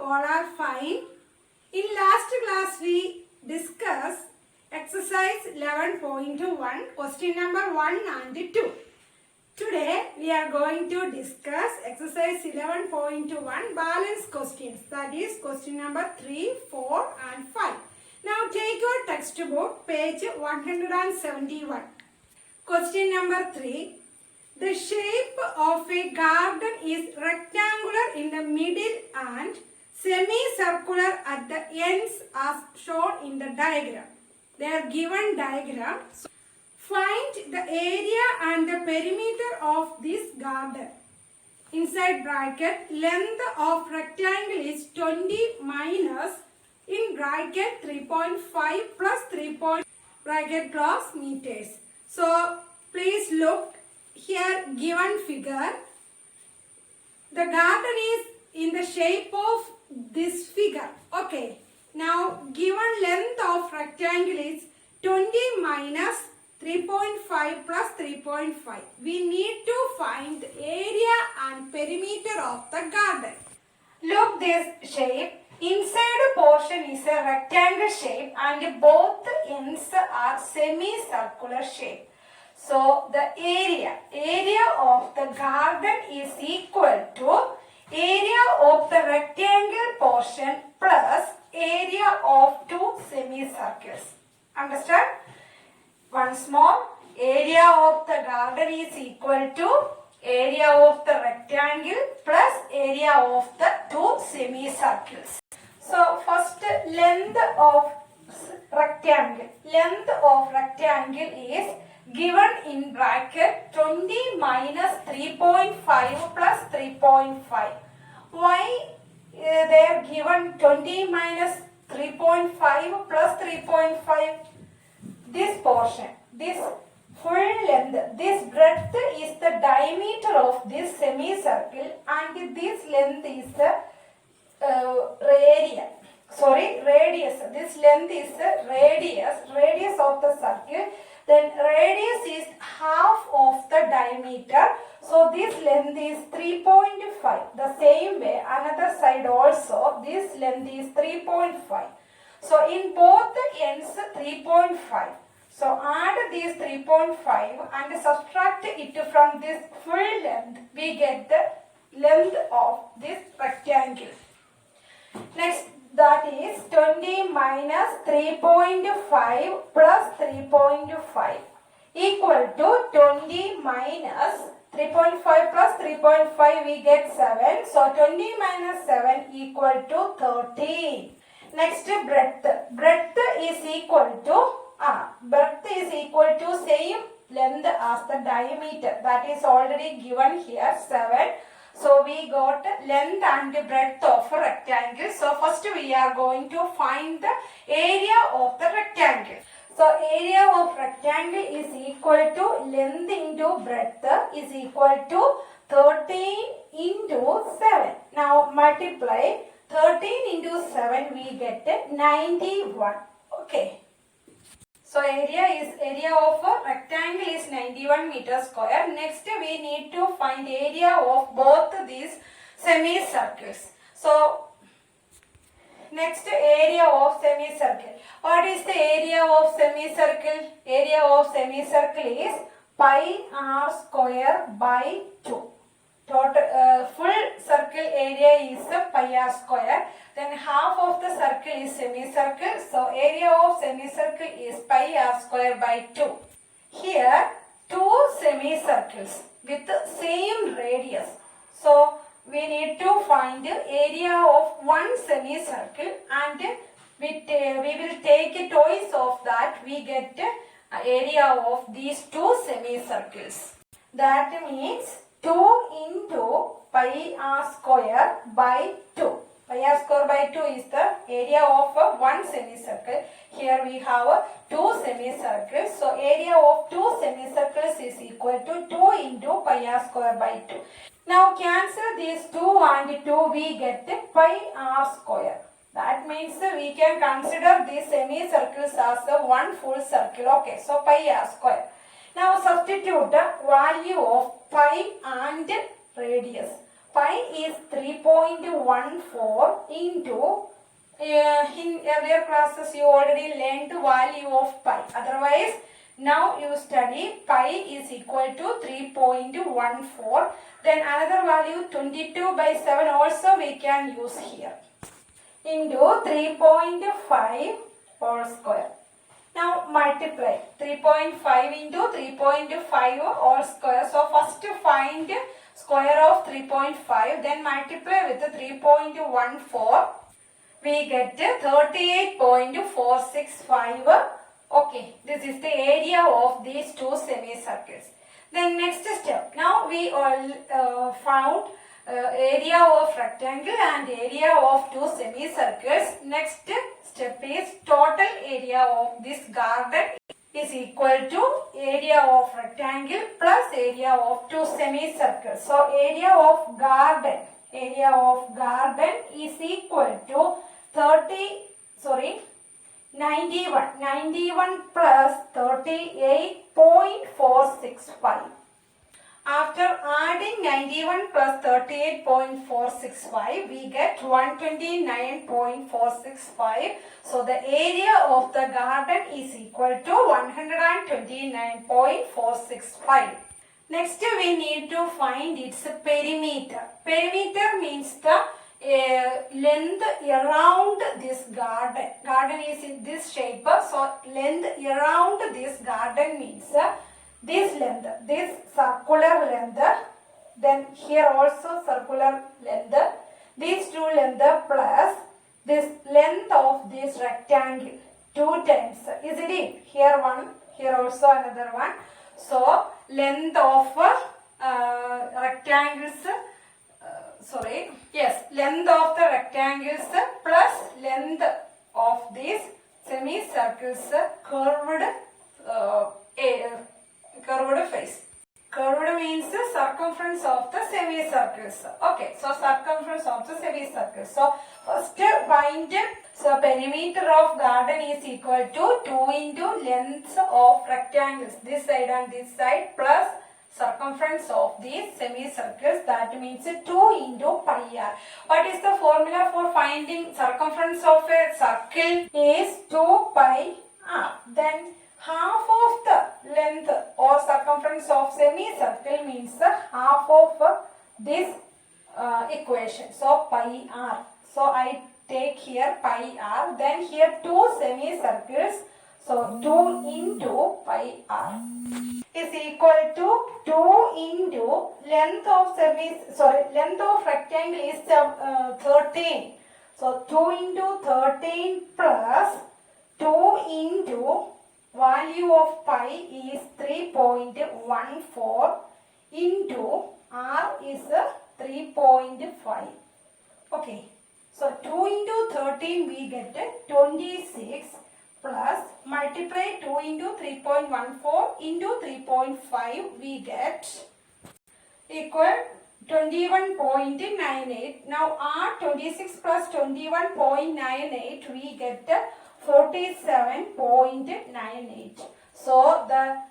all are fine. In last class we discussed exercise 11.1 question number 1 and 2. Today we are going to discuss exercise 11.1 balance questions, that is question number 3, 4 and 5. Now take your textbook page 171. Question number 3. The shape of a garden is rectangular in the middle and semicircular at the ends as shown in the diagram. They are given diagram. So find the area and the perimeter of this garden. Inside bracket, length of rectangle is 20 minus in bracket 3.5 plus 3. Bracket close meters. So please look here given figure. The garden is in the shape of this figure. Okay. Now given length of rectangle is 20 minus 3.5 plus 3.5. We need to find the area and perimeter of the garden. Look this shape. Inside portion is a rectangle shape and both ends are semicircular shape. So the area of the garden is equal to area of the rectangle portion plus area of two semicircles. Understand? Once more, area of the garden is equal to area of the rectangle plus area of the two semicircles. So first, length of rectangle. Length of rectangle is given in bracket 20 minus 3.5 plus 3.5. Why they are given 20 minus 3.5 plus 3.5? This portion, this full length, this breadth is the diameter of this semicircle and this length is the radius. This length is the radius of the circle. Then radius is half of the diameter. So this length is 3.5. The same way another side also this length is 3.5. So in both ends 3.5. So add this 3.5 and subtract it from this full length. We get the length of this rectangle. Next, that is 20 minus 3.5 plus 3.5 equal to 20 minus 3.5 plus 3.5 we get 7. So 20 minus 7 equal to 13. Next, breadth. Breadth is equal to same length as the diameter. That is already given here 7. So we got length and breadth of a rectangle. So first we are going to find the area of the rectangle. So area of rectangle is equal to length into breadth is equal to 13 into 7. Now multiply 13 into 7 we get 91. Okay. So area of a rectangle is 91 meters square. Next we need to find area of both these semicircles. So next, area of semicircle. What is the area of semicircle? Area of semicircle is pi r square by 2. Total full circle area is pi r square. Then half of the circle is semicircle. So area of semicircle is pi r square by 2. Here two semicircles with the same radius. So we need to find the area of one semicircle and we will take twice of that. We get area of these two semicircles. That means 2 into pi r square by 2. Pi r square by 2 is the area of one semicircle. Here we have two semicircles. So area of two semicircles is equal to 2 into pi r square by 2. Now cancel these 2 and 2, we get pi r square. That means we can consider these semicircles as one full circle. Okay, so pi r square. Now substitute the value of pi and radius. pi is 3.14 into, in earlier classes you already learned the value of pi. Otherwise, now you study pi is equal to 3.14. Then another value 22/7 also we can use here. Into 3.5 whole square. Now multiply 3.5 into 3.5 whole square. So first find square of 3.5, then multiply with 3.14. We get 38.465. Okay, this is the area of these two semicircles. Then next step. Now we all found area of rectangle and area of two semicircles. Next step is total area of this garden is equal to area of rectangle plus area of two semicircles. So area of garden is equal to 91 plus 38.465. After adding 91 plus 38.465, we get 129.465. So the area of the garden is equal to 129.465. Next we need to find its perimeter. Perimeter means the length around this garden. Garden is in this shape. So length around this garden means this length, this circular length, then here also circular length, these two length plus this length of this rectangle 2 times, isn't it? Here one, here also another one. So length of rectangles, length of the rectangles plus length of these semicircles curved face. Curved means the circumference of the semicircles. Okay, so circumference of the semicircles. So first find, so perimeter of garden is equal to 2 into length of rectangles, this side and this side, plus circumference of these semicircles, that means 2 into pi r. What is the formula for finding circumference of a circle? Is 2 pi r. Then half of the length or circumference of semicircle means half of this equation. So pi r. So I take here pi r. Then here two semicircles. So 2 into pi r is equal to 2 into length of length of rectangle is 13. So 2 into 13 plus 2 into value of pi is 3.14 into r is 3.5. Okay. So 2 into 13 we get 26 plus multiply 2 into 3.14 into 3.5 we get equal 21.98. Now r 26 plus 21.98 we get 47.98. So the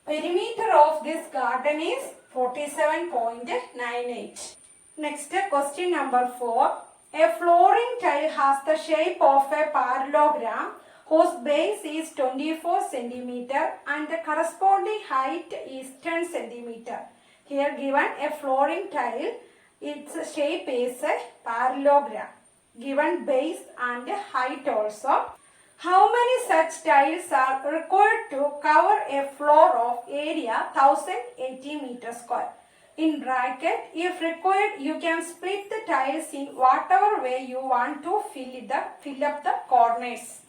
perimeter of this garden is 47.98. Next question number 4. A flooring tile has the shape of a parallelogram whose base is 24 cm and the corresponding height is 10 cm. Here given a flooring tile, its shape is a parallelogram. Given base and height also. How many such tiles are required to cover a floor of area 1080 meters square? In bracket, if required, you can split the tiles in whatever way you want to fill up the corners.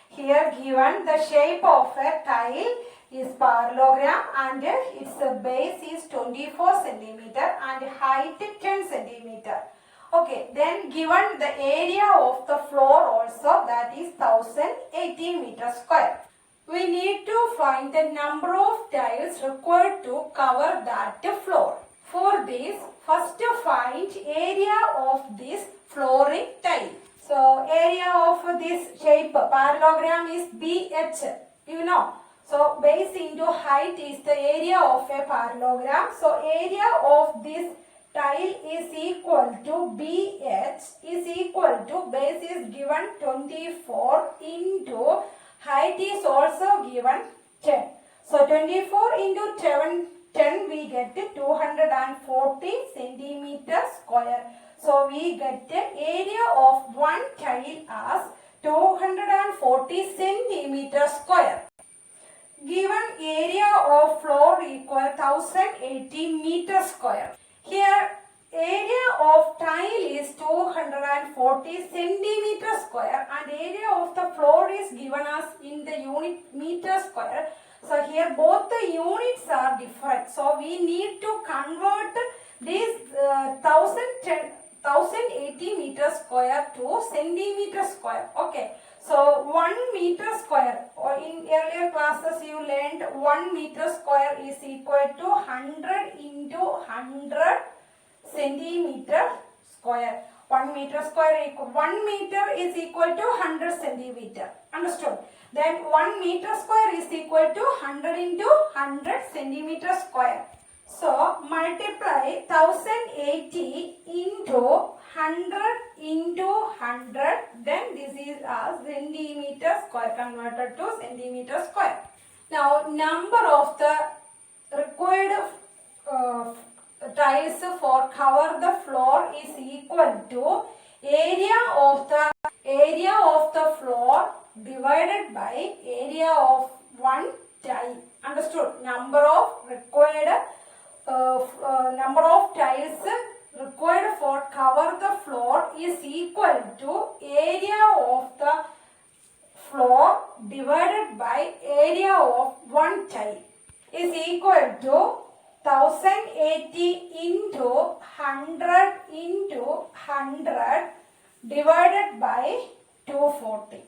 Here given the shape of a tile is parallelogram and its base is 24 cm and height 10 cm. Okay, then given the area of the floor also, that is 1080 meters square. We need to find the number of tiles required to cover that floor. For this, first find area of this flooring tile. So area of this shape parallelogram is BH, you know. So base into height is the area of a parallelogram. So area of this tile is equal to BH is equal to base is given 24 into height is also given 10. So 24 into 10 we get 240 centimeter square. So we get the area of one tile as 240 centimeter square. Given area of floor equal 1080 meter square. Here area of tile is 240 centimeter square and area of the floor is given as in the unit meter square. So here both the units are different. So we need to convert this 1080 meter square to centimeter square. Okay. So 1 meter square, or in earlier classes you learned 1 meter square is equal to 100 into 100 centimeter square. 1 meter square equal 1 meter is equal to 100 centimeter. Understood? Then 1 meter square is equal to 100 into 100 centimeter square. So multiply 1080 into 100 into 100, then this is as centimeter square, converted to centimeter square. Now number of the required tiles for cover the floor is equal to area of the floor divided by area of one tile. Understood? Number of required number of tiles required for cover the floor is equal to area of the floor divided by area of one tile is equal to 1080 into 100 into 100 divided by 240.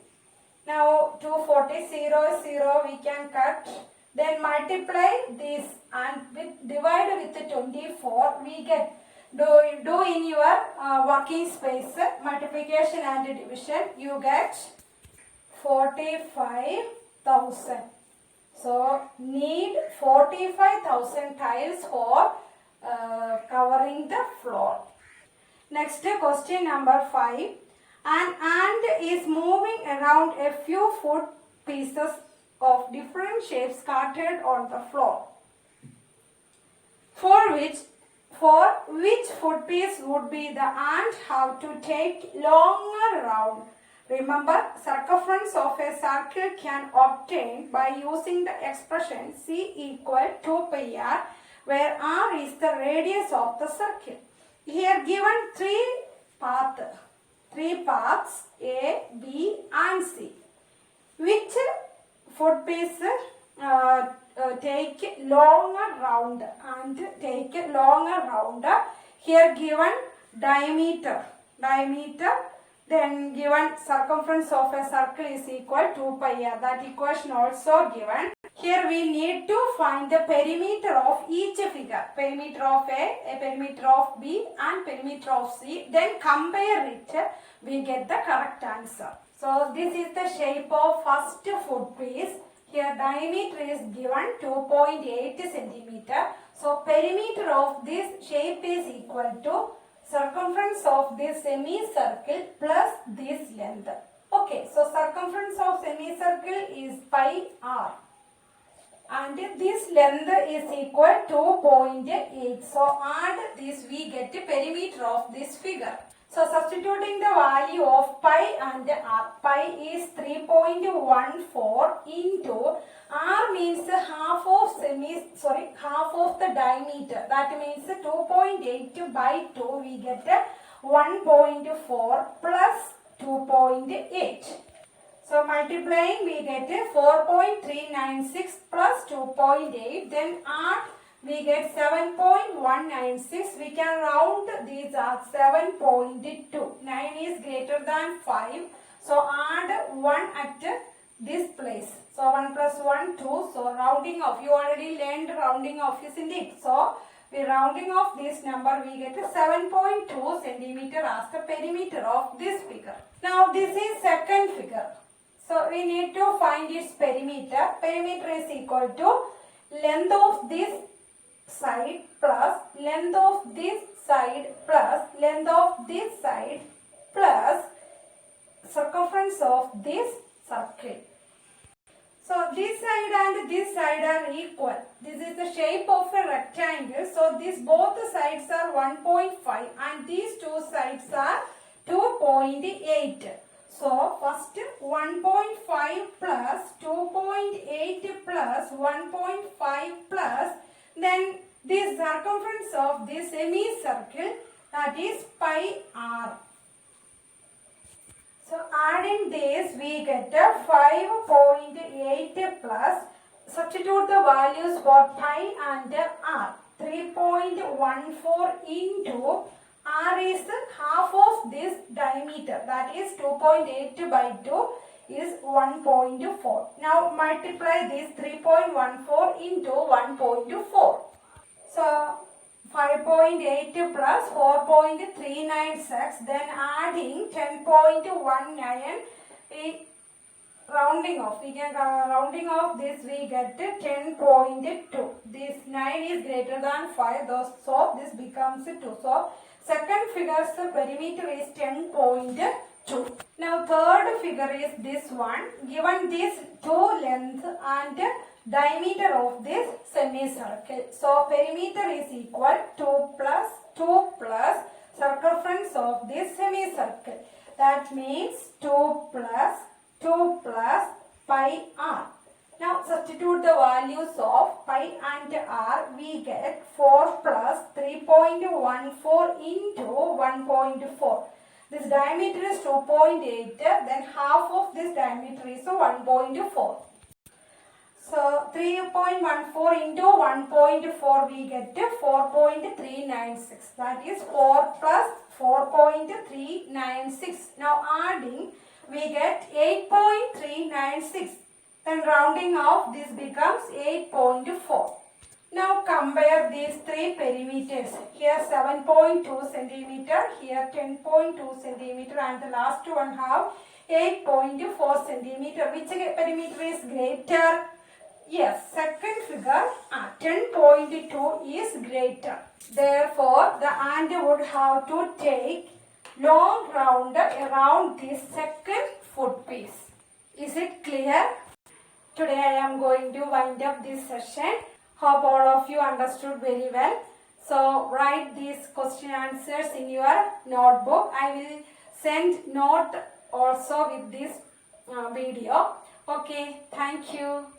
Now 240 0 0 we can cut. Then multiply this and divide with 24. We get do in your working space multiplication and division. You get 45,000. So need 45,000 tiles for covering the floor. Next question number 5. An ant is moving around a few food pieces of different shapes scattered on the floor. For which foot piece would be the ant have to take longer round? Remember, circumference of a circle can obtain by using the expression C equal 2 pi r, where r is the radius of the circle. Here given three paths A, B and C. Which foot piece take longer round and take longer round? Here given diameter, then given circumference of a circle is equal 2 pi r. That equation also given. Here we need to find the perimeter of each figure. Perimeter of A, perimeter of B and perimeter of C. Then compare it. We get the correct answer. So this is the shape of first foot piece. Here diameter is given 2.8 centimeter. So perimeter of this shape is equal to circumference of this semicircle plus this length. Okay, so circumference of semicircle is pi r and this length is equal to 2.8. So add this, we get the perimeter of this figure. So substituting the value of pi and r, pi is 3.14 into r means half of the diameter. That means 2.8 by 2 we get 1.4 plus 2.8. So multiplying we get 4.396 plus 2.8. Then r we get 7.196. We can round these are 7.2. 9 is greater than 5. So add 1 at this place. So 1 plus 1, 2. So rounding off. You already learned rounding off, isn't it? So we rounding off this number. We get 7.2 centimeter as the perimeter of this figure. Now this is second figure. So we need to find its perimeter. Perimeter is equal to length of this side plus length of this side plus length of this side plus circumference of this circle. So this side and this side are equal. This is the shape of a rectangle. So these both sides are 1.5 and these two sides are 2.8. So first 1.5 plus 2.8 plus 1.5 plus then the circumference of this semicircle, that is pi r. So adding this we get a 5.8 plus, substitute the values for pi and r. 3.14 into r is half of this diameter, that is 2.8 by 2 is 1.4. Now multiply this 3.14 into 1.4. So 5.8 plus 4.396, then adding 10.19, rounding off. We can rounding off this, we get 10.2. This 9 is greater than 5, so this becomes 2. So second figure's perimeter is 10.2. Now third figure is this one. Given this two length and diameter of this semicircle. So perimeter is equal to 2 plus circumference of this semicircle. That means 2 plus pi r. Now substitute the values of pi and r. We get 4 plus 3.14 into 1.4. This diameter is 2.8. Then half of this diameter is 1.4. So 3.14 into 1.4 we get 4.396. That is 4 plus 4.396. Now adding we get 8.396. Then rounding off this becomes 8.4. Now compare these three perimeters. Here 7.2 centimeter, here 10.2 centimeter and the last one have 8.4 centimeter. Which perimeter is greater? Yes, second figure 10.2 is greater. Therefore, the ant would have to take long round around this second foot piece. Is it clear? Today I am going to wind up this session. Hope all of you understood very well. So write these question answers in your notebook. I will send note also with this video. Okay, thank you.